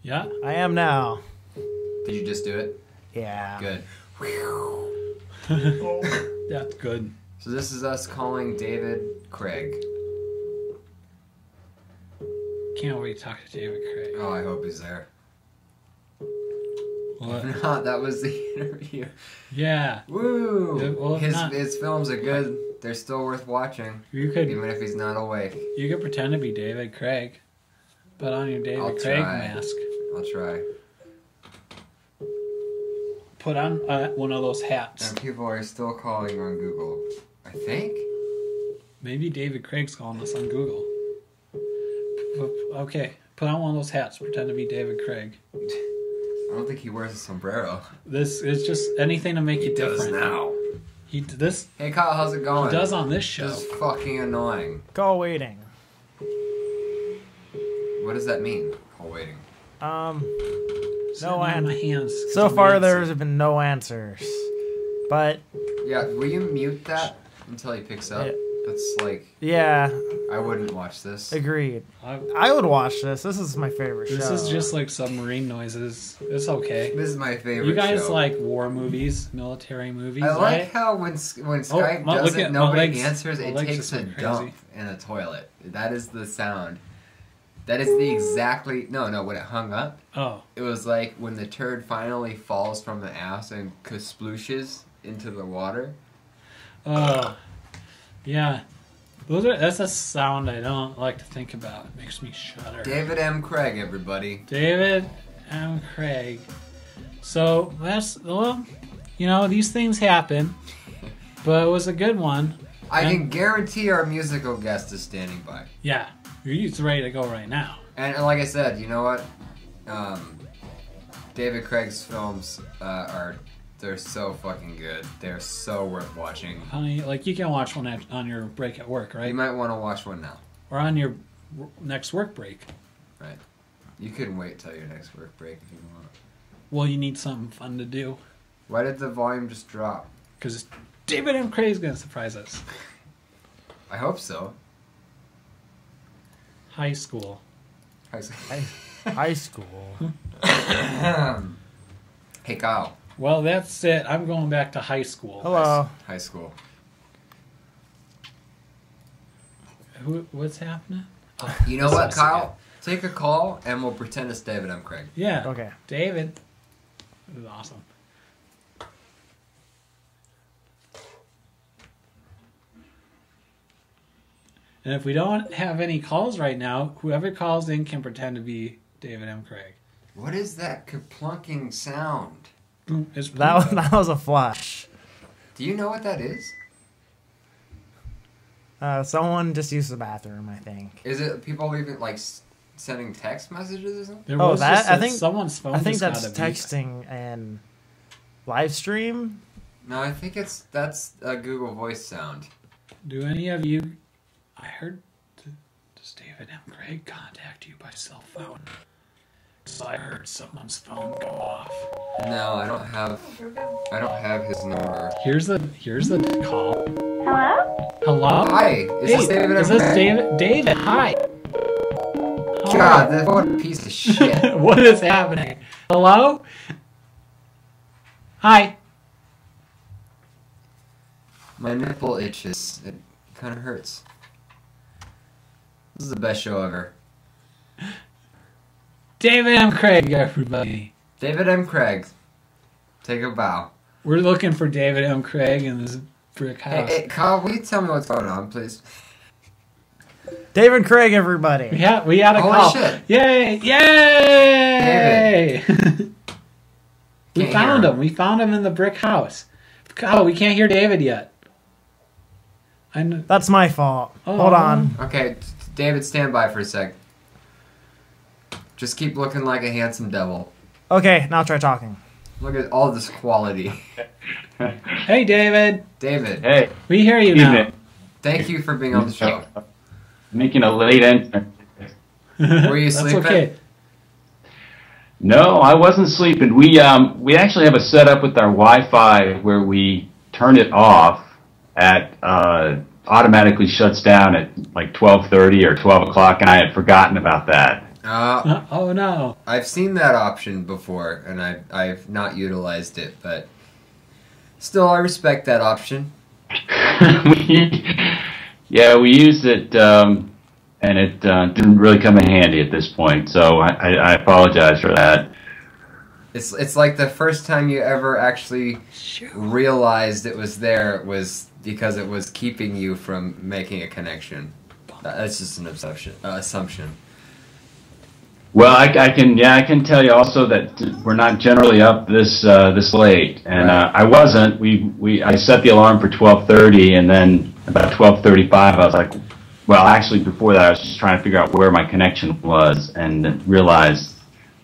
Yeah. I am now. Did you just do it? Yeah. Good. That's good. So this is us calling David Craig. Can't wait to talk to David Craig. Oh, I hope he's there. What? If not, that was the interview. Yeah. Woo! Yeah, well, his films are good. They're still worth watching, You could even if he's not awake. pretend to be David Craig. Put on your David I'll Craig try. mask. I'll try. Put on one of those hats. And people are still calling on Google. I think? Maybe David Craig's calling us on Google. Okay, put on one of those hats. Pretend to be David Craig. I don't think he wears a sombrero. This is just anything to make you different. Does now. Hey Kyle, how's it going? He does on this show. This is fucking annoying. Call waiting. What does that mean? Call waiting. No on my hands. So far, there's been no answers. But Yeah, will you mute that until he picks up? Yeah. That's like, yeah, I wouldn't watch this. agreed. I would watch this. This is my favorite show. This is just like submarine noises. It's okay. This is my favorite. You guys show. like war movies, military movies, I like right? how when Skype look does at it, my nobody legs. answers. My It legs takes just a went dump crazy. in a toilet. That is the sound. That is the exactly no. When it hung up, Oh, it was like when the turd finally falls from the ass and splooshes into the water. yeah. That's a sound I don't like to think about. It makes me shudder. David M. Craig, everybody. David M. Craig. So these things happen, but it was a good one. I can guarantee our musical guest is standing by. Yeah, he's ready to go right now. And like I said, you know what? David Craig's films they're so fucking good. They're so worth watching. Honey, like you can watch one on your break at work, right? You might want to watch one now. Or on your next work break. Right. You can wait till your next work break if you want. Well, you need something fun to do. Why did the volume just drop? Because David M. Craig's going to surprise us. I hope so. High school. High school. Hey, Kyle. Well, that's it. I'm going back to high school. Hello. High school. What's happening? You know what, Kyle? Take a call and we'll pretend it's David M. Craig. Yeah. Okay. David. This is awesome. And if we don't have any calls right now, whoever calls in can pretend to be David M. Craig. What is that kaplunking sound? It's That was a flush. Do you know what that is? Someone just used the bathroom, I think. Is it people leaving, like, sending text messages or something? There Oh, was that just I think someone's phone. I think just that's got a beep. texting and live stream. No, I think that's a Google Voice sound. Do any of you? I heard. Does David M. Craig contact you by cell phone? 'Cause I heard someone's phone go off. No, I don't have his number. Here's the call. Hello? Hello. Hi, is this David M. Is this Craig? David? David, hi. God, what a piece of shit. What is happening? Hello. Hi. My nipple itches. It kind of hurts. This is the best show ever. David M. Craig, everybody. David M. Craig. Take a bow. We're looking for David M. Craig in this brick Hey, house. hey, Kyle, will you tell me what's going on, please? David Craig, everybody. We had a Holy call. shit. Yay! Yay! We Can't found hear him. We found him in the brick house. Oh, we can't hear David yet. I know. That's my fault. Oh. Hold on. Okay, David, stand by for a sec. Just keep looking like a handsome devil. Okay, now try talking. Look at all this quality. Hey, David. David, Hey, We hear you now. evening. thank you for being on the show. Making a late entrance. Were you That's sleeping? okay. No, I wasn't sleeping. We actually have a setup with our Wi-Fi where we turn it off at automatically shuts down at like 12:30 or 12 o'clock, and I had forgotten about that. Oh no. I've seen that option before, and I've not utilized it, but still, I respect that option. we used it, and it didn't really come in handy at this point. So I apologize for that. It's like the first time you ever actually realized it was there was because it was keeping you from making a connection. That's just an assumption. Well, I can tell you also that we're not generally up this late, and Right. I wasn't. I set the alarm for 12:30, and then about 12:35, I was like, well, actually before that, I was just trying to figure out where my connection was, and realized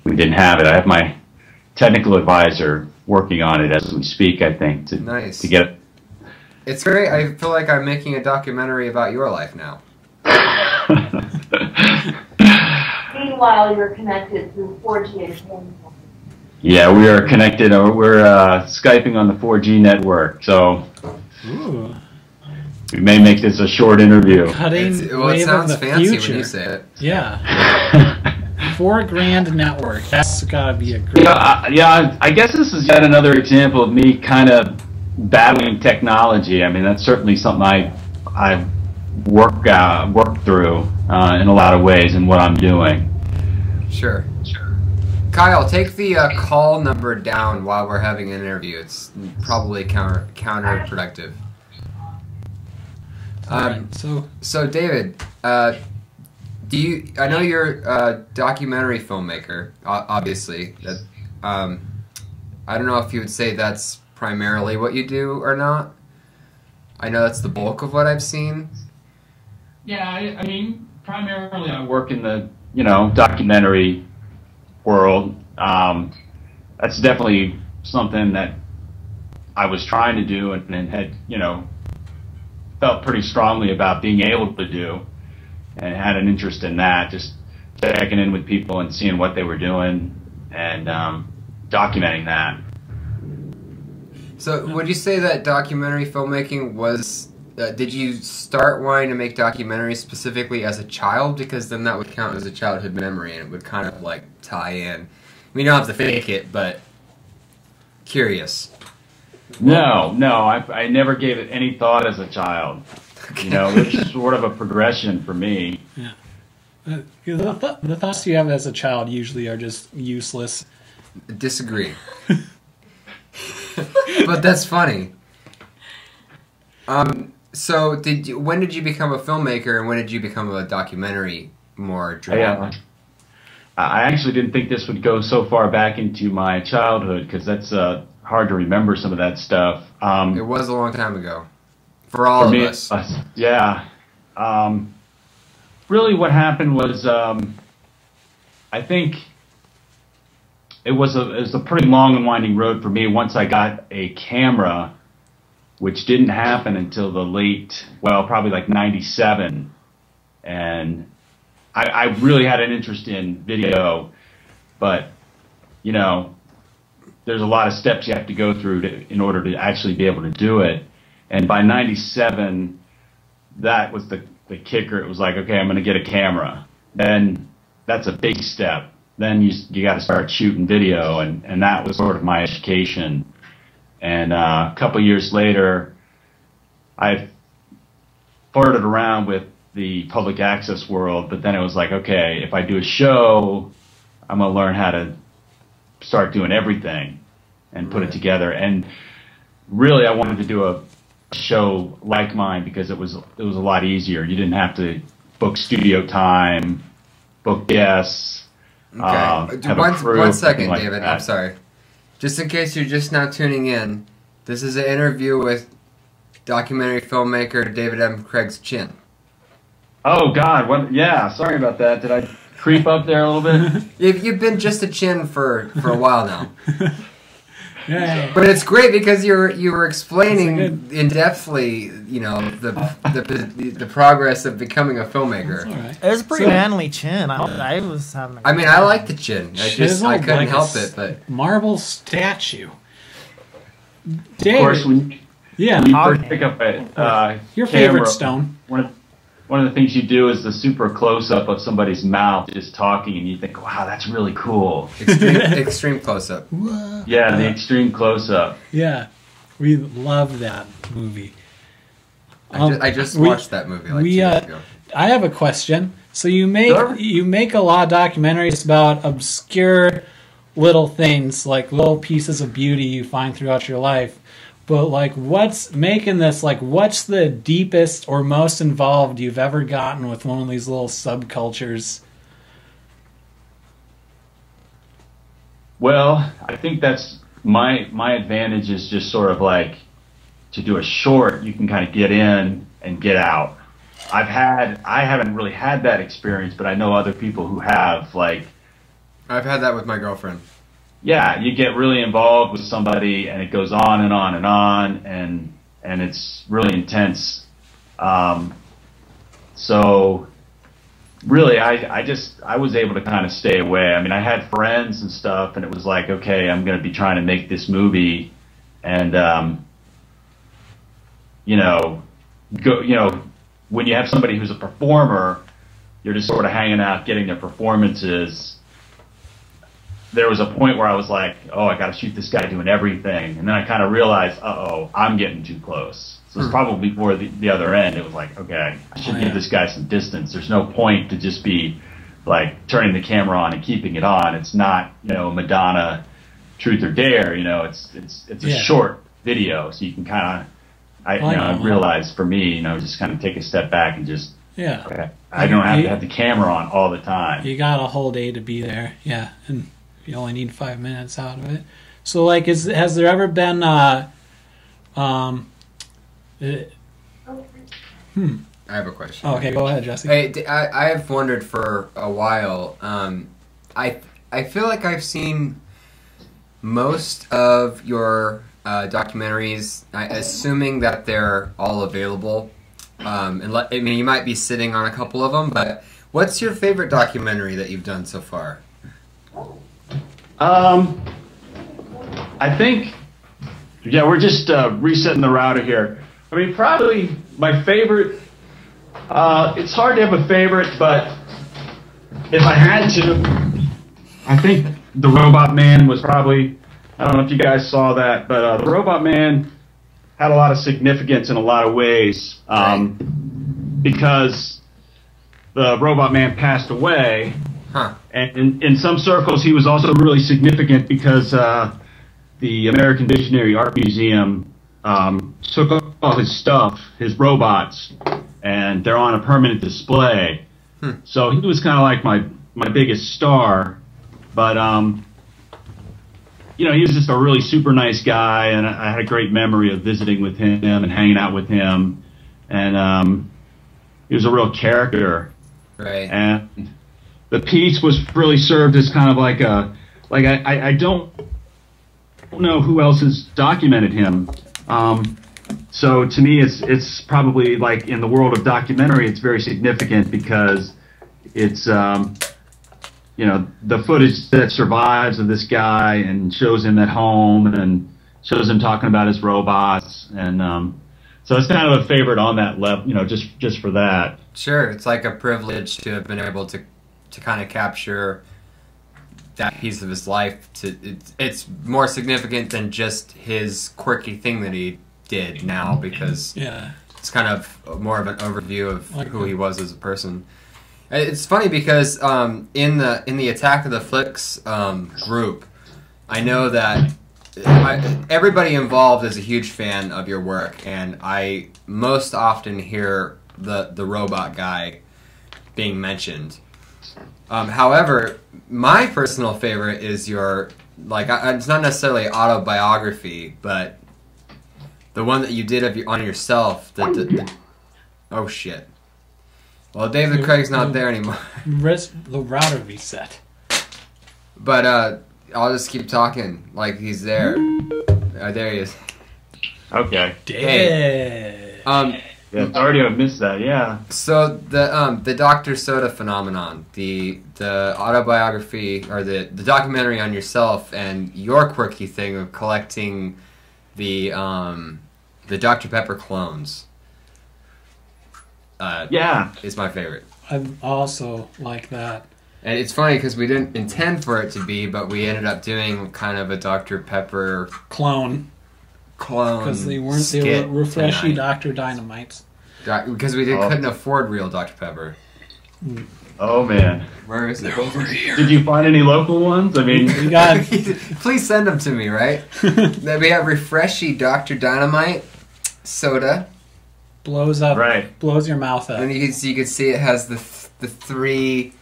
we didn't have it. I have my technical advisor working on it as we speak. I think Nice. to get it. It's great. I feel like I'm making a documentary about your life now. Meanwhile, you're connected through 4G and 10. Yeah, we are connected. We're Skyping on the 4G network, so Ooh. we may make this a short interview. Cutting It wave sounds of the fancy future. when you say it. Yeah. $4,000 network. That's gotta be a great. I guess this is yet another example of me kind of battling technology. I mean, that's certainly something I work through in a lot of ways in what I'm doing. Sure. Kyle, take the call number down while we're having an interview. It's probably counterproductive. Alright, So David, I know you're a documentary filmmaker, obviously. I don't know if you would say that's primarily what you do or not. I know that's the bulk of what I've seen. Yeah, I mean, primarily I work in the documentary world. That's definitely something that I was trying to do and had felt pretty strongly about being able to do, and had an interest in that, just checking in with people and seeing what they were doing and documenting that. So would you say that documentary filmmaking was, did you start wanting to make documentaries specifically as a child? Because then that would count as a childhood memory and it would kind of like tie in. I mean, you don't have to fake it, but curious. No, I never gave it any thought as a child. It's sort of a progression for me. Yeah. The thoughts you have as a child usually are just useless. Disagree. But that's funny. So when did you become a filmmaker and when did you become a documentary more driven? I actually didn't think this would go so far back into my childhood, because that's hard to remember some of that stuff. It was a long time ago. For all of us. Yeah. Really what happened was, I think it was a pretty long and winding road for me once I got a camera, which didn't happen until the late, probably like 97. And I really had an interest in video, but, there's a lot of steps you have to go through in order to actually be able to do it. And by 97, that was the kicker. It was like, okay, I'm going to get a camera. Then that's a big step. Then you got to start shooting video, and that was sort of my education. And a couple years later, I flirted around with the public access world, but then it was like, okay, if I do a show, I'm going to learn how to start doing everything and put it together. And really, I wanted to do a show like mine because it was a lot easier. You didn't have to book studio time, book guests. Okay. One second, like David. I'm sorry. Just in case you're just now tuning in, this is an interview with documentary filmmaker David M. Craig's chin. Oh God! Yeah, sorry about that. Did I creep up there a little bit? You've been just a chin for a while now. Yeah. But it's great because you were explaining in depthly, the progress of becoming a filmmaker. Right. It was a pretty manly chin. I was having. I mean, I like the chin. I couldn't help it, but marble statue. Of course, when you Yeah. first pick up a Your camera, favorite stone. one of the things you do is the super close-up of somebody's mouth just talking, and you think, wow, that's really cool. Extreme close-up. Yeah, the extreme close-up. Yeah, we love that movie. I just watched that movie like 2 years ago. I have a question. So you make a lot of documentaries about obscure little things, like little pieces of beauty you find throughout your life. But like, what's making this, like, what's the deepest or most involved you've ever gotten with one of these little subcultures? Well, I think that's my advantage is just sort of like to do a short, you can kind of get in and get out. I haven't really had that experience, but I know other people who have. Like, I've had that with my girlfriend. Yeah, you get really involved with somebody, and it goes on and on and on, and it's really intense. So really, I was able to kind of stay away. I mean, I had friends and stuff, and it was like, okay, I'm going to be trying to make this movie, and when you have somebody who's a performer, you're just sort of hanging out, getting their performances. There was a point where I was like, oh, I got to shoot this guy doing everything. And then I kind of realized, uh-oh, I'm getting too close. So it's probably before the other end. It was like, okay, I should give this guy some distance. There's no point to just be like turning the camera on and keeping it on. It's not, Madonna Truth or Dare. It's a short video. So you can kind of, I realized for me, just kind of take a step back and just, okay, I don't have to have the camera on all the time. You got a whole day to be there. Yeah. And you only need 5 minutes out of it. So, like, has there ever been I have a question. Oh, okay, go ahead, Jesse. Hey, I have wondered for a while. I feel like I've seen most of your documentaries, assuming that they're all available. You might be sitting on a couple of them, but what's your favorite documentary that you've done so far? I think, we're just resetting the router here. I mean, probably my favorite, it's hard to have a favorite, but if I had to, I think The Robot Man was probably, I don't know if you guys saw that, but The Robot Man had a lot of significance in a lot of ways, because the Robot Man passed away. Huh. And in some circles, he was also really significant because the American Visionary Art Museum took all his stuff, his robots, and they're on a permanent display. So he was kind of like my biggest star. But, he was just a really super nice guy, and I had a great memory of visiting with him and hanging out with him. And he was a real character. Right. And the piece was really served as kind of like I don't know who else has documented him. So to me, it's probably like in the world of documentary, it's very significant because it's the footage that survives of this guy and shows him at home and shows him talking about his robots, and so it's kind of a favorite on that level, just for that. Sure, it's like a privilege to have been able to kind of capture that piece of his life. It's more significant than just his quirky thing that he did now, because it's kind of more of an overview of who he was as a person. It's funny because in the Attack of the Flicks group, I know that everybody involved is a huge fan of your work, and I most often hear the robot guy being mentioned. However, my personal favorite is your, it's not necessarily autobiography, but the one that you did on yourself. Oh shit. Well, David Craig's not there anymore. The router reset. But I'll just keep talking like he's there. There he is. Okay. Hey. Yeah, sorry to have missed that. Yeah. So the Dr. Soda phenomenon, the autobiography or the documentary on yourself and your quirky thing of collecting the Dr. Pepper clones. is my favorite. I also like that. And it's funny because we didn't intend for it to be, but we ended up doing kind of a Dr. Pepper clone because they weren't. They were refreshy Dr. Dynamites. Because we couldn't afford real Dr. Pepper. Oh man, where is it? Over here. Did you find any local ones? I mean, you got. Please send them to me, right? Then we have refreshy Dr. Dynamite soda. Blows up. Right. Blows your mouth up. And you can see it has the 3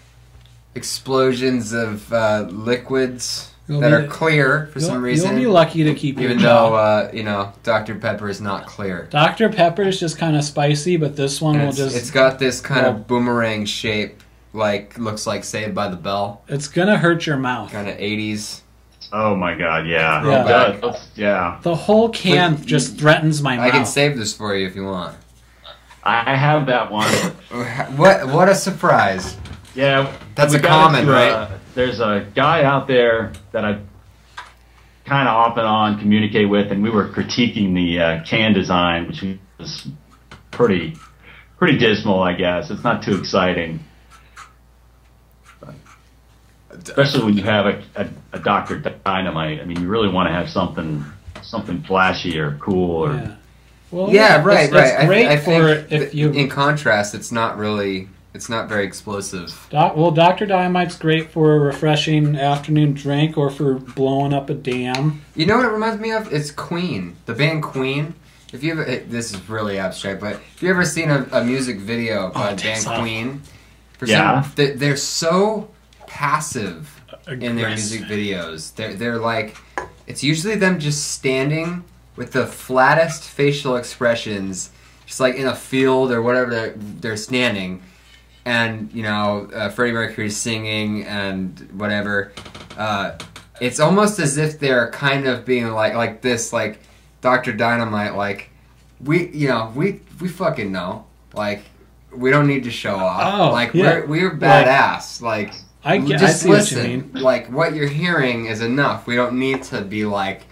explosions of liquids that are clear for some reason. You'll be lucky to keep even though Dr. Pepper is not clear. Dr. Pepper is just kind of spicy, but this one will just. It's got this kind of boomerang shape. Looks like Saved by the Bell. It's gonna hurt your mouth. Kind of 80s. Oh my god, yeah. Yeah. The whole can just threatens my mouth. I can save this for you if you want. I have that one. What a surprise. Yeah. That's a common, right? There's a guy out there that I kind of off and on communicate with, and we were critiquing the can design, which was pretty dismal, I guess. It's not too exciting. Especially when you have a Dr. Dynamite. I mean, you really want to have something flashy or cool. Or yeah. Well, right. It's great I if you. In contrast, it's not very explosive. Dr. Dynamite's great for a refreshing afternoon drink or for blowing up a dam. You know what it reminds me of? It's Queen, the band Queen. If you ever, this is really abstract, but if you ever seen a music video by the band Queen, they're so passive in their music videos. They're like, it's usually them just standing with the flattest facial expressions, just like in a field or whatever they're standing, and Freddie Mercury's singing and whatever. It's almost as if they're kind of being like this, like Dr. Dynamite, like we fucking know, like we don't need to show off, we're badass, like. I just see listen. What you mean. Like what you're hearing is enough. We don't need to be like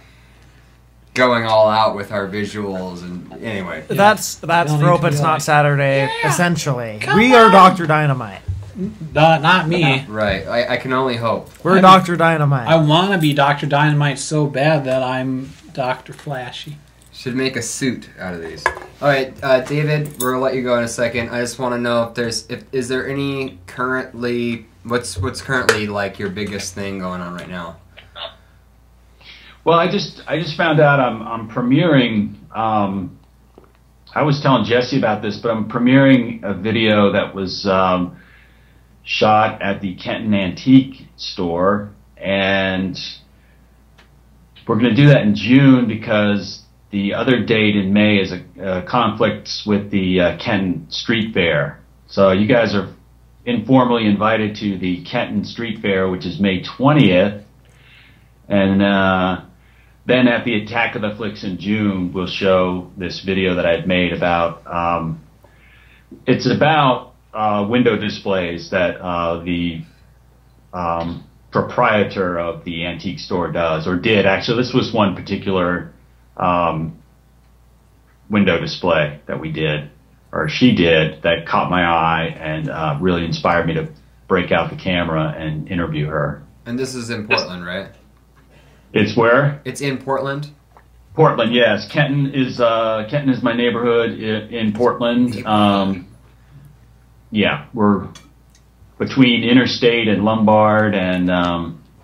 going all out with our visuals. And anyway, that's Frope. It's not Saturday. Essentially, we are Dr. Dynamite. Not me. Right. I can only hope. We're Dr. Dynamite. I want to be Dr. Dynamite so bad that I'm Dr. Flashy. Should make a suit out of these. All right, David, we're gonna let you go in a second. I just want to know is there any currently what's currently like your biggest thing going on right now? Well, I just found out I'm premiering. I was telling Jesse about this, but I'm premiering a video that was shot at the Kenton Antique Store, and we're going to do that in June because the other date in May is a conflicts with the Kenton Street Fair. So you guys are informally invited to the Kenton Street Fair, which is May 20th. And then at the Attack of the Flicks in June, we'll show this video that I've made about, it's about window displays that the proprietor of the antique store does, or did. Actually, this was one particular window display that we did, or she did, that caught my eye and really inspired me to break out the camera and interview her. And this is in Portland, right? It's where? It's in Portland? Portland, yes. Kenton is my neighborhood in Portland. Yeah, we're between Interstate and Lombard and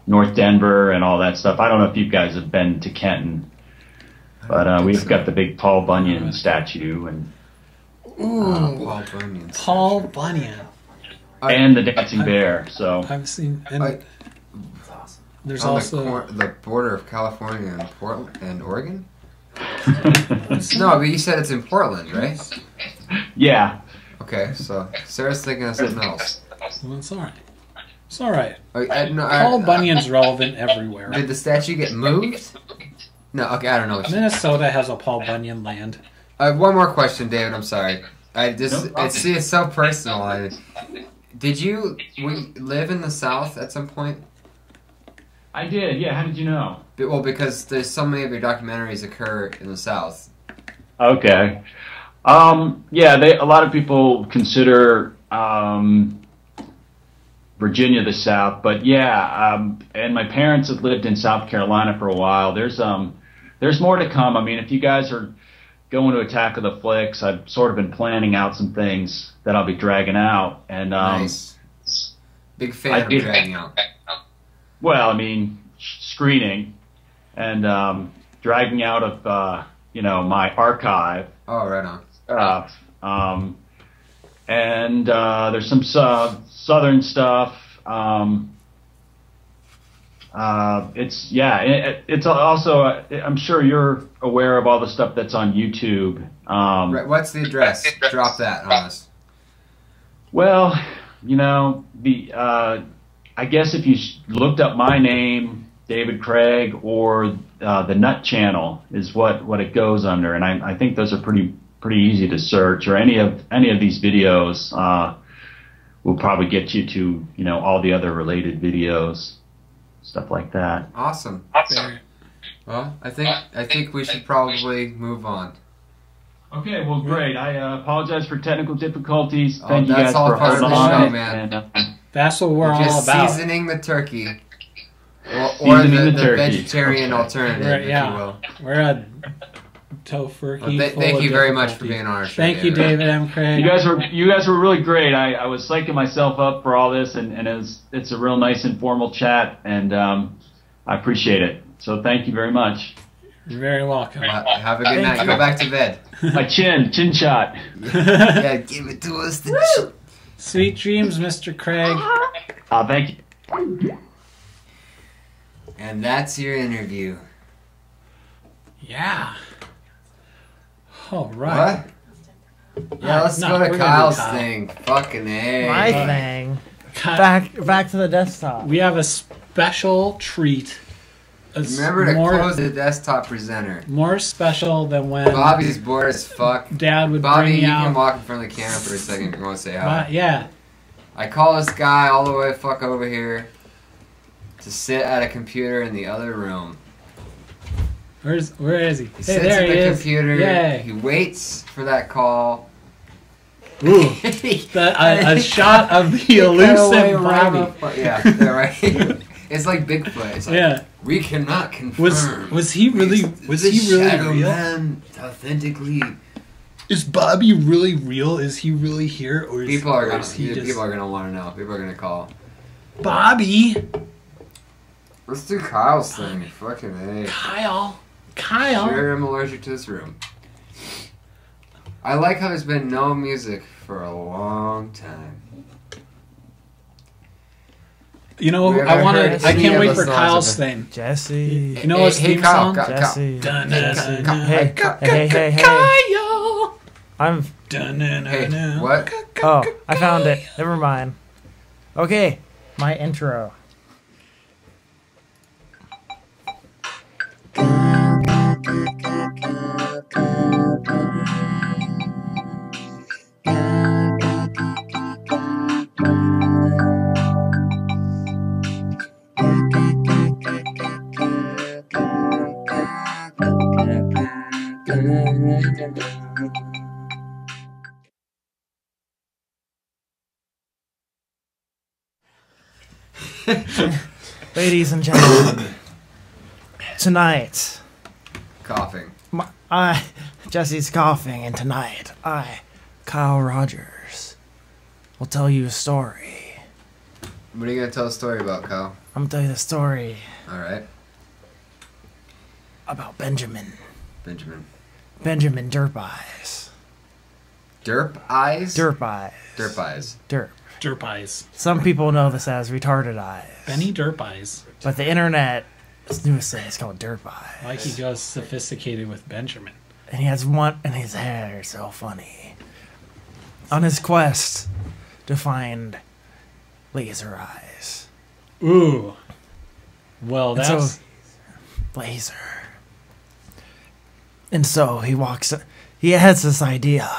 North Denver and all that stuff. I don't know if you guys have been to Kenton, but we've got the big Paul Bunyan statue and Paul Bunyan. Paul Bunyan. And the Dancing Bear. So I've seen. And there's on also the border of California and Portland and Oregon. No, but you said it's in Portland, right? Yeah. Okay, so Sarah's thinking of something else. Well, it's all right. It's all right. No, Paul Bunyan's relevant everywhere. Did the statue get moved? No, okay, I don't know. Minnesota has a Paul Bunyan land. One more question, David. I'm sorry. It's so personal. Did you live in the South at some point? I did. Yeah. How did you know? Well, because there's so many of your documentaries occur in the South. Okay. Yeah, a lot of people consider Virginia the South, but yeah, and my parents have lived in South Carolina for a while. There's more to come. I mean, if you guys are going to Attack of the Flicks, I've sort of been planning out some things that I'll be dragging out. And nice. Big fan of dragging out. Well, I mean, screening and dragging out of my archive. Oh, right on. And there's some southern stuff. It's also I'm sure you're aware of all the stuff that's on YouTube. Right, what's the address? Drop that on us. Well, I guess if you looked up my name, David Craig, or the Nut Channel is what it goes under, and I think those are pretty easy to search. Or any of these videos will probably get you to all the other related videos, stuff like that. Awesome. Well, I think we should probably move on. Okay, well, great. I apologize for technical difficulties. Oh, Thank you guys for part of holding the on. show, man. That's what we're all just about. Seasoning the turkey. Or Seasoning the turkey. vegetarian alternative, if you will. We're a tofurkey. Well, thank you very much for being on our show. Thank you, David M. Craig. You guys were really great. I was psyching myself up for all this, and it's a real nice informal chat, and I appreciate it. So thank you very much. You're very welcome. Have a good night. Go back to bed. My chin shot. Yeah, give it to us. Sweet dreams, Mr. Craig. Thank you. And that's your interview. Yeah. All right. What? Yeah, let's go to Kyle's thing. Fucking A. My thing. Back to the desktop. We have a special treat. Remember to close the desktop presenter. More special than when Bobby's bored as fuck. Dad would Bobby, bring you out. can walk in front of the camera for a second if you want to say hi. Yeah. I call this guy all the way fuck over here to sit at a computer in the other room. Where is he? He sits at the computer. Yay. He waits for that call. Ooh. A shot of the elusive Bobby. Yeah, right. It's like Bigfoot. It's like, we cannot confirm. Was he really Shadow real? Man authentically. Is Bobby really real? Is he really here? Or is, people are gonna want to know. People are gonna call. Bobby. Let's do Kyle's thing. Fucking A. Kyle. Sure, I'm allergic to this room. I like how there's been no music for a long time. You know, I can't wait for Kyle's thing. Jesse. You know what's theme song? Jesse. Hey, Kyle. I'm. Hey, what? Oh, I found it. Never mind. Okay, my intro. Ladies and gentlemen, tonight, Coughing. Jesse's coughing, and tonight, Kyle Rogers, will tell you a story. What are you gonna tell a story about, Kyle? I'm gonna tell you the story. All right. About Benjamin. Benjamin Derp Eyes. Derp Eyes? Derp Eyes. Derp Eyes. Derp Eyes. Some people know this as retarded eyes. Benny Derp Eyes. But the internet, its newest thing is called Derp Eyes. Like he goes sophisticated with Benjamin. And he has one, and his hair is so funny. On his quest to find laser eyes. Ooh. Well, that's... So, laser. And so he has this idea.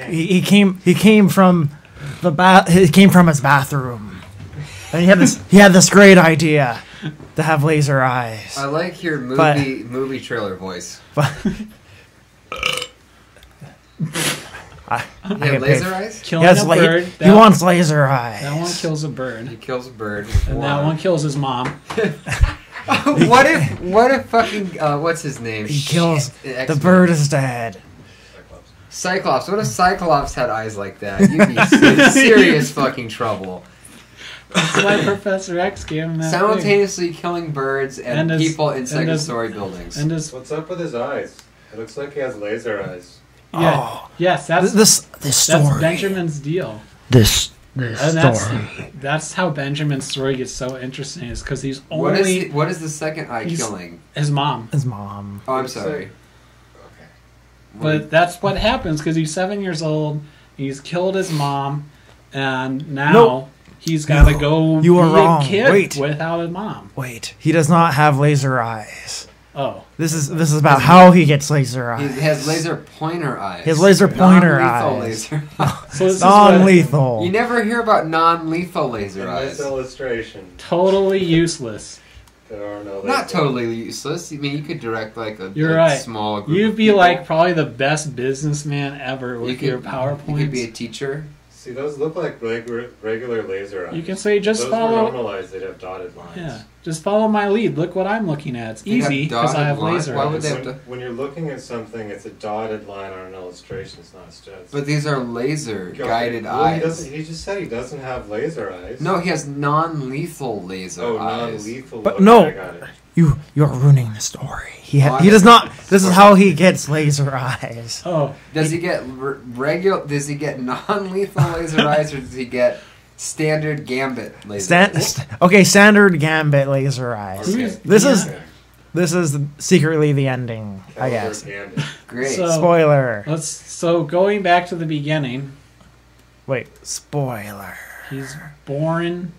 He came from his bathroom. And he had this great idea to have laser eyes. I like your movie trailer voice. But I He get had laser paid. eyes? Killing Yes, a like, bird. he wants laser eyes. That one kills a bird. He kills a bird. And that one kills his mom. What if fucking, what's his name? He kills. Shit, The X-Men. bird is dead. Cyclops. What if Cyclops had eyes like that? You'd be in serious fucking trouble. That's why Professor X gave him that thing. Simultaneously killing birds and And his- people in and second his- story buildings. And his, What's up with his eyes? It looks like he has laser eyes. yeah, Oh. yes, that's This story. that's Benjamin's deal. This And story. that's how Benjamin's story gets so interesting, is because he's What only is the second eye he's- killing? his mom. His mom. Oh, I'm Let's sorry. say- But that's what happens because he's 7 years old. He's killed his mom, and now No. he's got to No. go You are be wrong. a kid Wait. without his mom. Wait, he does not have laser eyes. Oh, This is about how he gets laser He eyes. has laser pointer eyes. His laser pointer Non-lethal eyes. laser. so this is Non-lethal. You never hear about non-lethal laser In eyes. this illustration, totally useless. there are no Not lasers. totally useless. I mean, you could direct like a You're a right. small group. You'd of be people. like probably the best businessman ever You with could- your You PowerPoints. could be a teacher. See, those look like regular laser eyes. You can say just those follow. were normalized. They'd have dotted lines. Yeah, just follow my lead. Look what I'm looking at. It's They have easy because I dotted have lines. laser Why would eyes. they have When you're looking at something, it's a dotted line on an illustration. It's not a straight. But these are laser guided Well, eyes. He just said he doesn't have laser eyes. No, he has non-lethal laser Oh, eyes. non-lethal. But okay, no. I got it. You're ruining the story. He does not. This is how he gets laser eyes. Oh, Does he get regular? Does he get non-lethal laser eyes, or does he get standard gambit laser? Okay, standard gambit laser eyes. Okay. This is secretly the ending, I guess. Gambit. Great. So- Spoiler. so going back to the beginning, Wait, spoiler. he's born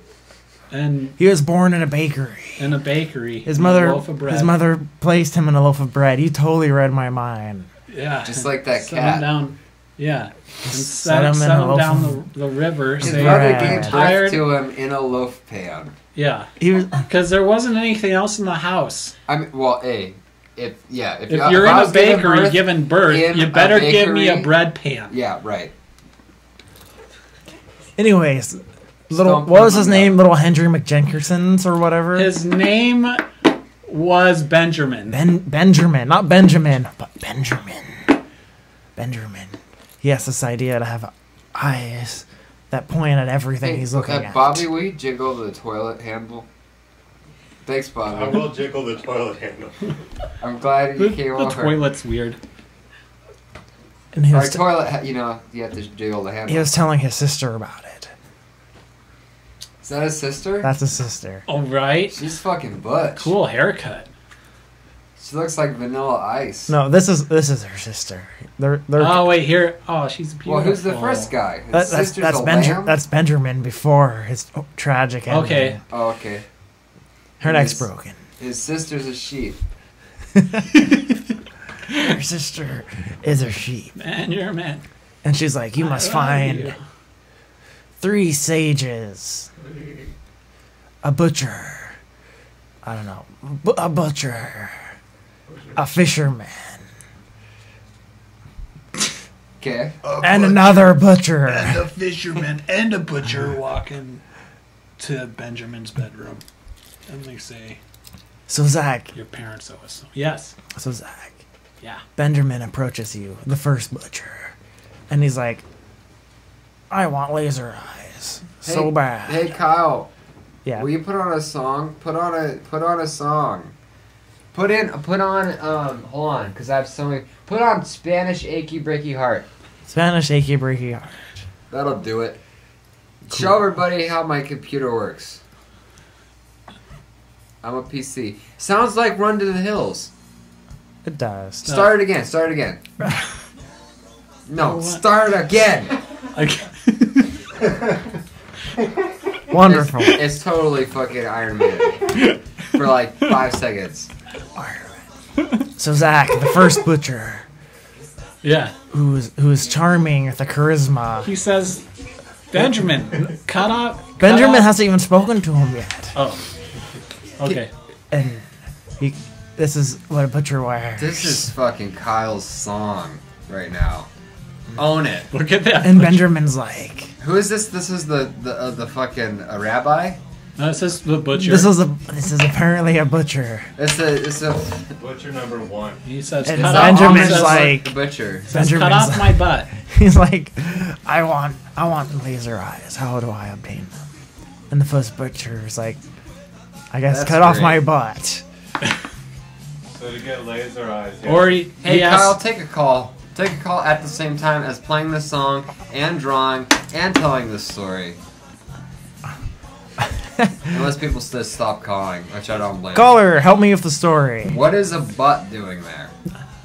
and He was born in a bakery. in a bakery. His with mother, a loaf of bread. his mother placed him in a loaf of bread. You totally read my mind. Yeah, Just like that set him cat. down. Yeah, and set set him in him a loaf down of- the river. His Say, brother Yeah. gave tired. birth to him in a loaf pan. Yeah, He was. because there wasn't anything else in the house. I mean, well, if If I you're in I a was giving bakery birth- giving birth, in you a better give me a bakery- bread pan. yeah, right. Anyways, Stomp what was him his up. name? Little Hendry McJenkersons or whatever. His name was Benjamin. Benjamin, not Benjamin, but Benjamin. Benjamin. He has this idea to have eyes that point at everything he's looking at. Bobby, will you jiggle the toilet handle? Thanks, I Bobby. will jiggle the toilet handle. I'm glad you came The over. toilet's weird. And he Our was, toilet, you know, you have to jiggle the handle. he was telling his sister about it. Is that his sister? That's his sister. All right. She's fucking butch. Cool haircut. She looks like Vanilla Ice. No, this is her sister. They're Oh wait, here. Oh, she's beautiful. Well, who's the first guy? His sister's a lamb? that's Benjamin before his tragic ending. Okay. Oh, okay. Her neck's His- broken. His sister's a sheep. Her sister is a sheep. Man, you're a man. And she's like, you must I love find you. 3 sages, a butcher, I don't know, a butcher, a fisherman, Okay. and another butcher. And a fisherman and a butcher walking to Benjamin's bedroom. And they say, So Zach, your parents owe us. So. Yes. Yeah. Benjamin approaches you, the first butcher, and he's like, I want laser eyes so bad. Hey, Kyle. Yeah. Will you put on a song? Put on a song. Hold on, because I have so many. Put on Spanish Achy Breaky Heart. Spanish achy breaky heart. That'll do it. Show everybody how my computer works. I'm a PC. Sounds like Run to the Hills. It does. Start it again. No, start again. Wonderful. It's totally fucking Iron Man. For like 5 seconds. So Zach, the first butcher, Yeah. who is charming with a charisma. He says, Benjamin, cut off. Benjamin hasn't even spoken to him yet. Oh. Okay. And this is what a butcher wears. This is fucking Kyle's song right now. Own it. Look at that. And Benjamin's like, Who is this? This is the fucking rabbi. No, this is the butcher. this is apparently a butcher. It's a Butcher number 1. He says, And cut off, Benjamin's says, like, the butcher. says, cut Benjamin's off my butt. He's like, I want laser eyes. How do I obtain them? And the first butcher is like, I guess That's cut off great. my butt. So to get laser eyes. Yeah. Or Hey, he Kyle, asks, take a call. Take a call at the same time as playing this song and drawing and telling this story. Unless people just stop calling, which I don't blame. Caller, help me with the story. What is a butt doing there?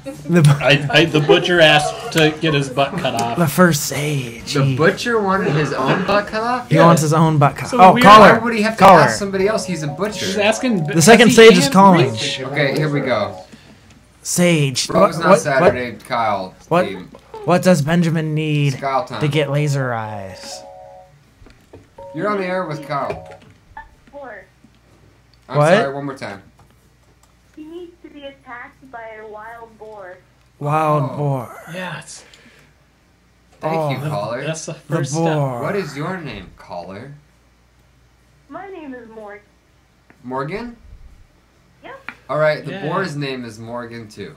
the butcher asked to get his butt cut off. The first sage. The butcher wanted his own butt cut off? He wants his own butt cut. So Oh, weird. caller. Why would he have to Caller. ask somebody else? He's a She's butcher. asking. The second he sage is can't calling. reach. Okay, here we go. Sage. Frope's not Saturday, Kyle. What? Team. What does Benjamin need It's Kyle time. to get laser eyes? You're on the air with Kyle. Or I'm What? sorry, one more time. he needs to be attacked by a wild boar. Wild Oh. boar. Yeah, it's, Thank you, Oh. caller. that's the The first step. boar. What is your name, caller? My name is Mort. Morgan? Yep. Alright, the Yeah. boar's name is Morgan too.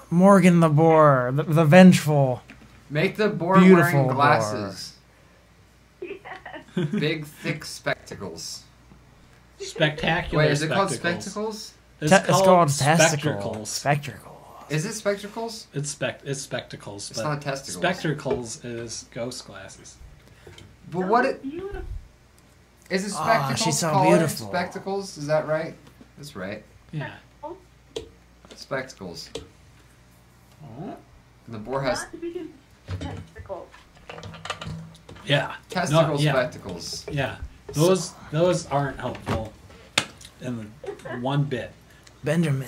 Morgan the boar. The vengeful. Make the boar Beautiful wearing glasses. Big, thick spectacles. Spectacular. Wait, is it called spectacles. spectacles? It's called spectacles. Spectacles. Is it spectacles? It's spectacles. It's but not testicles. Spectacles is ghost glasses. But what it, Beautiful. is it Ah, spectacles? she's so caller? beautiful. Spectacles? Is that right? That's right. Yeah. Spectacles. And the boar has Not to be testicles. Yeah. testicle yeah. spectacles. Yeah. Those aren't helpful in the one bit. Benjamin.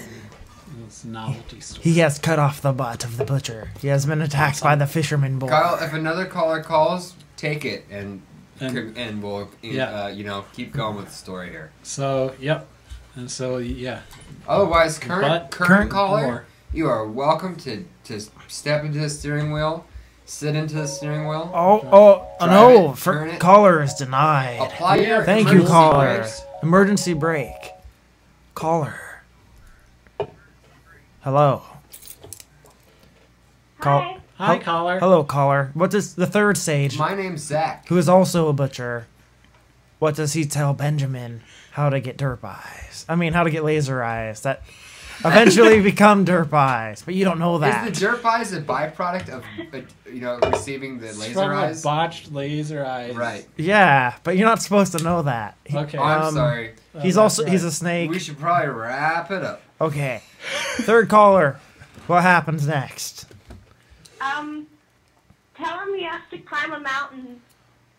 It's a novelty store. He has cut off the butt of the butcher. He has been attacked by the fisherman boar. Kyle, if another caller calls, take it and we'll Yeah. keep going with the story here. So yep. And so yeah. Otherwise, But current caller, boar. you are welcome to step into the steering wheel, sit into the steering wheel. Oh Drive no! it, turn it. Caller is denied. Apply your Thank you, emergency caller. brakes. Emergency brake. Caller. Hello. Hi. Hi, caller. Hello, caller. What does the third sage, My name's Zach. who is also a butcher, what does he tell Benjamin how to get derp eyes? I mean, how to get laser eyes that eventually become derp eyes, but you don't know that. Is the derp eyes a byproduct of receiving the It's laser from eyes? a botched laser eyes. Right. Yeah, but you're not supposed to know that. Okay. Oh, I'm Um, sorry. He's that's also right. he's a snake. We should probably wrap it up. Okay. Third caller. What happens next? Tell him he has to climb a mountain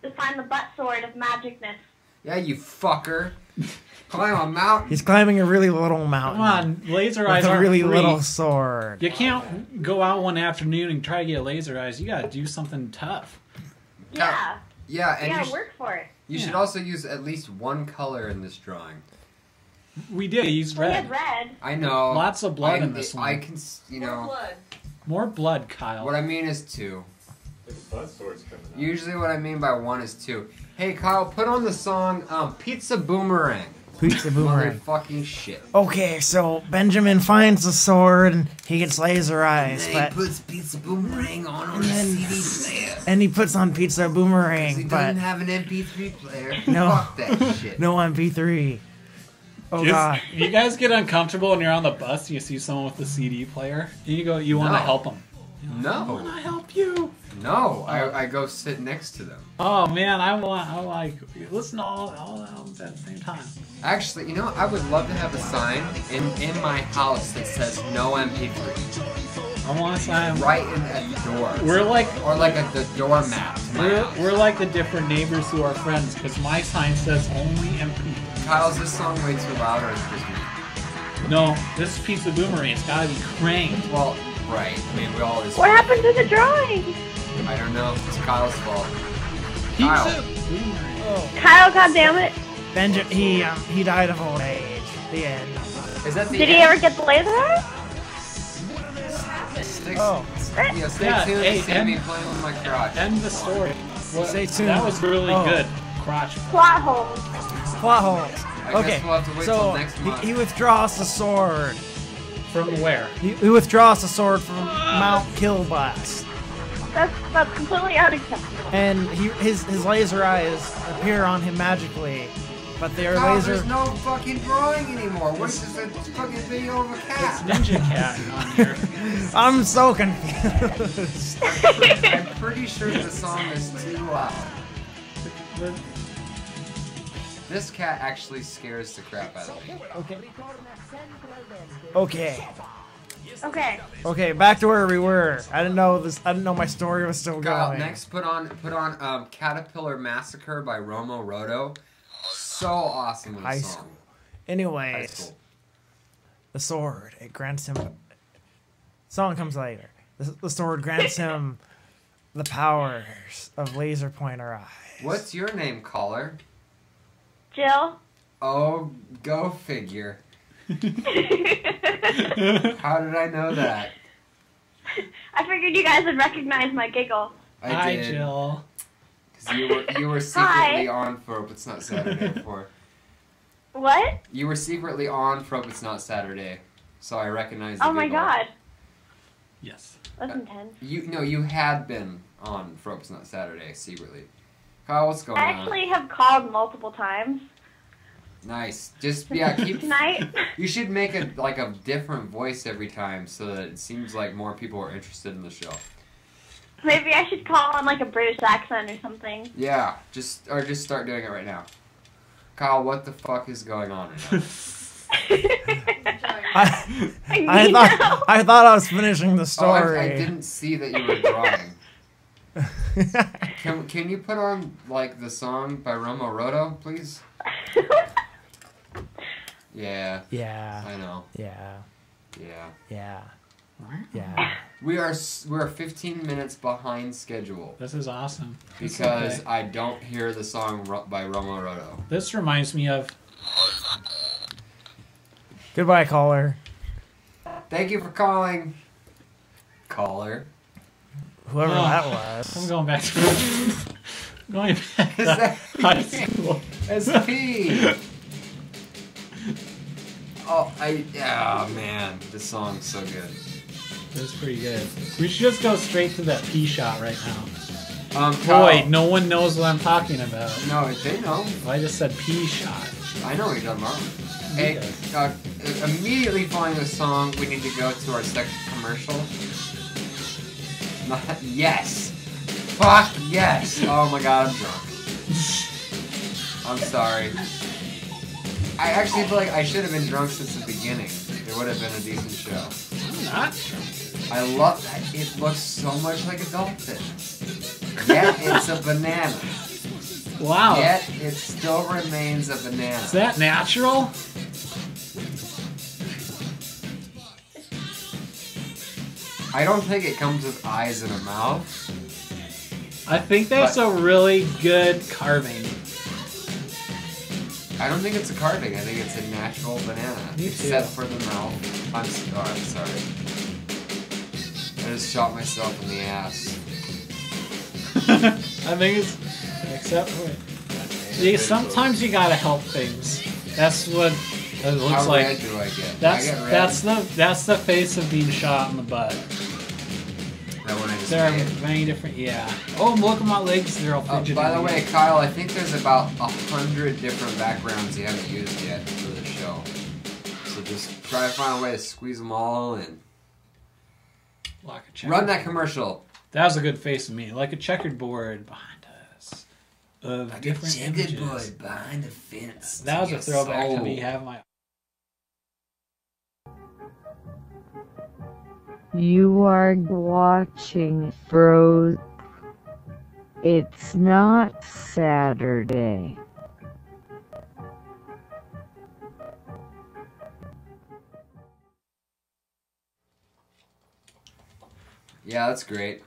to find the butt sword of magicness. Yeah, you fucker. Climb a mountain. He's climbing a really little mountain. Come on, laser eyes With a aren't really free. little sword. You can't go out one afternoon and try to get laser eyes. You gotta do something tough. Yeah. Yeah, and Yeah, you, work for it. you should Yeah. also use at least one color in this drawing. We did use We red. had red. I know. Lots of blood in this one. I can, Blood. More blood, Kyle. What I mean is two. The butt sword's coming out. Usually what I mean by one is two. Hey, Kyle, put on the song Pizza Boomerang. Pizza boomerang. Motherfucking shit. Okay, so Benjamin finds the sword and he gets laser eyes, He but puts Pizza Boomerang on a then- CD player. and he puts on Pizza He Boomerang, but doesn't have an MP3 player. No. Fuck that shit. no MP3. Oh Just- god. You guys get uncomfortable when you're on the bus and you see someone with a CD player, and you go, you want to No. help them. I No. want to help you. No, I go sit next to them. Oh man, I like listen to all of them at the same time. Actually, you know, I would love to have a sign in my house that says no MP3. I want to sign. Right in at the door. We're like Or like at the doormat to my house. we're like the different neighbors who are friends because my sign says only MP. Kyle, is this song way too loud or is it just me? No, this piece of boomerang, it's gotta be cranked. Well, right. I mean, we always... What happened to the drawing? I don't know. It's Kyle's fault. Kyle. Kyle, goddammit. Benjamin he died of old age. The end. Is that the Did he end? ever get the laser eye? Sticks, Oh. Yeah, stay tuned to see me playing with my crotch. End the story. Well, Stay tuned. That was really good. Crotch. Plot holes. Plot holes. I guess Okay, we'll have to wait so till next month. he withdraws the sword. From where? He withdraws the sword from Mount Killblast. That's completely unacceptable. And his laser eyes appear on him magically, but they are laser. There's no fucking drawing anymore. What is this? A fucking video of a cat? Ninja Cat on here. I'm so confused. I'm pretty sure the song is too loud. This cat actually scares the crap out of me. Okay, back to where we were. I didn't know my story was still Kyle, going. next put on Caterpillar Massacre by Romo Roto. So awesome. High song. school. Anyways, High school. the sword, it grants him. Song comes later. The sword grants him the powers of laser pointer eyes. What's your name, caller? Jill? Oh, go figure. How did I know that? I figured you guys would recognize my giggle. I did. Hi, Jill. Because you were secretly on Frope It's Not Saturday before. What? You were secretly on Frope It's Not Saturday, so I recognized the Oh my giggle. god. Yes. That's intense. You had been on Frope It's Not Saturday secretly. Kyle, what's going I on? actually have called multiple times. Nice. Just keep. Tonight. You should make a different voice every time so that it seems like more people are interested in the show. Maybe I should call on like a British accent or something. Yeah, just start doing it right now. Kyle, what the fuck is going on right now? I thought I was finishing the story. Oh, I didn't see that you were drawing. Can you put on like the song by Romo Roto, please? Yeah. Yeah. I know. Yeah. Yeah. Yeah. Yeah. We're 15 minutes behind schedule. This is awesome. Because okay. I don't hear the song by Romo Roto. This reminds me of... Goodbye, caller. Thank you for calling. Caller. Whoever that was. I'm going back to... going back Is to that high school. SP. Oh, man, this song's so good. That's pretty good. We should just go straight to that P shot right now. Kyle, Boy, no one knows what I'm talking about. No, they know. I just said P shot. I know what you're talking about. Hey, immediately following this song, we need to go to our second commercial. Yes. Fuck yes. Oh my god, I'm drunk. I'm sorry. I actually feel like I should have been drunk since the beginning. It would have been a decent show. I'm not drunk. I love that. It looks so much like a dolphin. Yet it's a banana. Wow. Yet it still remains a banana. Is that natural? I don't think it comes with eyes and a mouth. I think that's a really good carving. I don't think it's a carving. I think it's a natural banana. Me too. Except for the mouth. I'm sorry. I just shot myself in the ass. I think it's... Except for... See, sometimes you gotta help things. That's what it looks How like. red do I get? That's I get red. that's the face of being shot in the butt. That one I just There are made. many different, yeah. Oh, look at my legs, they're all fidgety. By the way, Kyle, I think there's about 100 different backgrounds you haven't used yet for the show. So just try to find a way to squeeze them all in. Like a Run that commercial. That was a good face of me, like a checkered board behind us of Like different a checkered images. board behind the fence. That was a Yes. throwback to Oh. me having my. You are watching Frope. It's not Saturday. Yeah, that's great.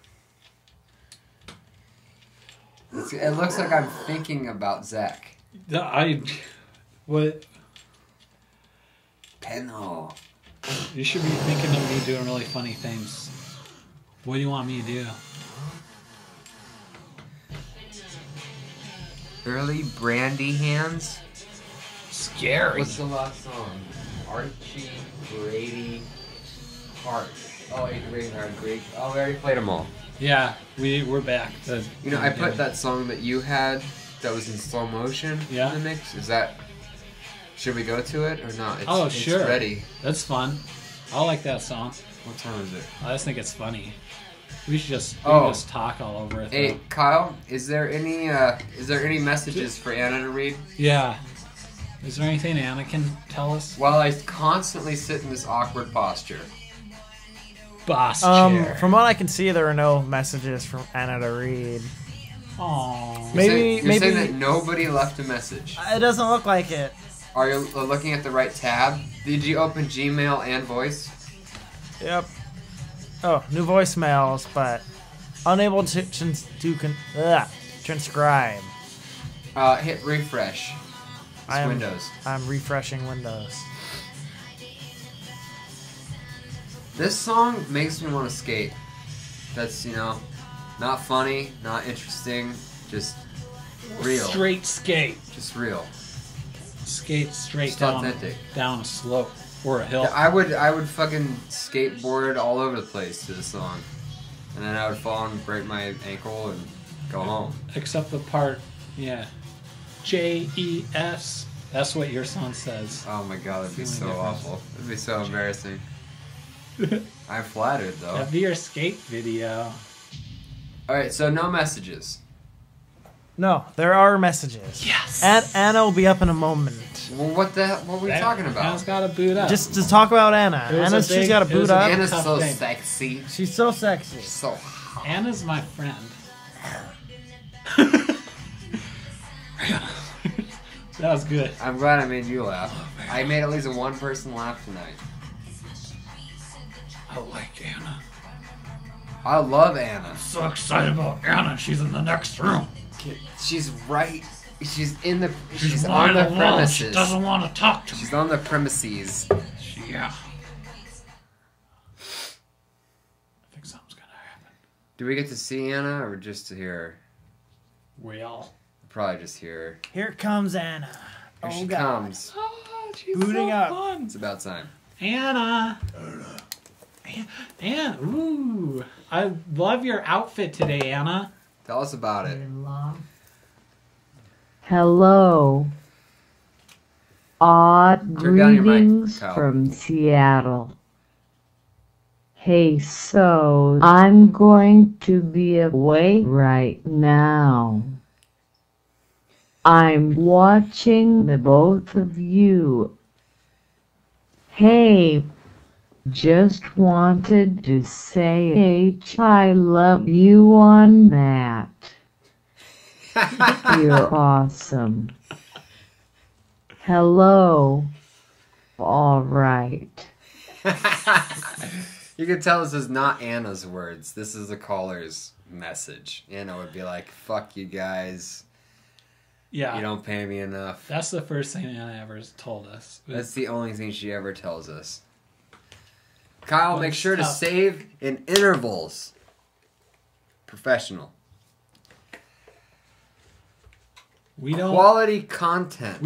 It looks like I'm thinking about Zach. What? Penhole. You should be thinking of me doing really funny things. What do you want me to do? Early Brandy Hands. Scary. What's the last song? Archie, Brady, Hart. Oh, Brady, Hart, Greek. Oh, we already played them all. Yeah, we're back. You know, I put that song that you had that was in slow motion in the mix. Is that... Should we go to it or not? Sure. It's ready. That's fun. I like that song. What time is it? I just think it's funny. We should just talk all over it. Hey, Kyle, is there any messages for Anna to read? Yeah. Is there anything Anna can tell us? While I constantly sit in this awkward posture. Boss chair. From what I can see, there are no messages from Anna to read. Aww. You're saying that nobody left a message. It doesn't look like it. Are you looking at the right tab? Did you open Gmail and voice? Yep. Oh, new voicemails, but unable to transcribe. Hit refresh. It's Windows. I'm refreshing Windows. This song makes me want to skate. That's, not funny, not interesting, just real. Straight skate. Just real. Skate straight Just down authentic. Down a slope or a hill. I would fucking skateboard all over the place to this song, and then I would fall and break my ankle and go home. Except the part, JES. That's what your song says. Oh my god, that'd be so awful. That'd be so embarrassing. I'm flattered though. That'd be your skate video. All right, so no messages. No, there are messages. Yes. And Anna will be up in a moment. Well, what were we talking about? Anna's got to boot up. Just to talk about Anna. She's got to boot up. Anna's so sexy. She's so sexy. She's so hot. Anna's my friend. That was good. I'm glad I made you laugh. I made at least one person laugh tonight. I like Anna. I love Anna. I'm so excited about Anna. She's in the next room. She's right. She's on the alone. premises. She doesn't want to talk to me. She's on the premises. Yeah. I think something's gonna happen. Do we get to see Anna or just to hear her? Well. Probably just hear her. Here comes Anna. Here she comes. Oh, she's booting so up. Fun. It's about time. Anna. Anna. Ooh. I love your outfit today, Anna. Tell us about it. Hello. Odd Turn down your mic, greetings Kyle. from Seattle. Hey, so I'm going to be away right now. I'm watching the both of you. Hey, just wanted to say I love you on that. You're awesome. Hello. All right. You can tell this is not Anna's words. This is the caller's message. Anna would be like, fuck you guys. Yeah. You don't pay me enough. That's the first thing Anna ever told us. That's the only thing she ever tells us. Kyle, make sure to save in intervals. Professional. We don't... Quality content.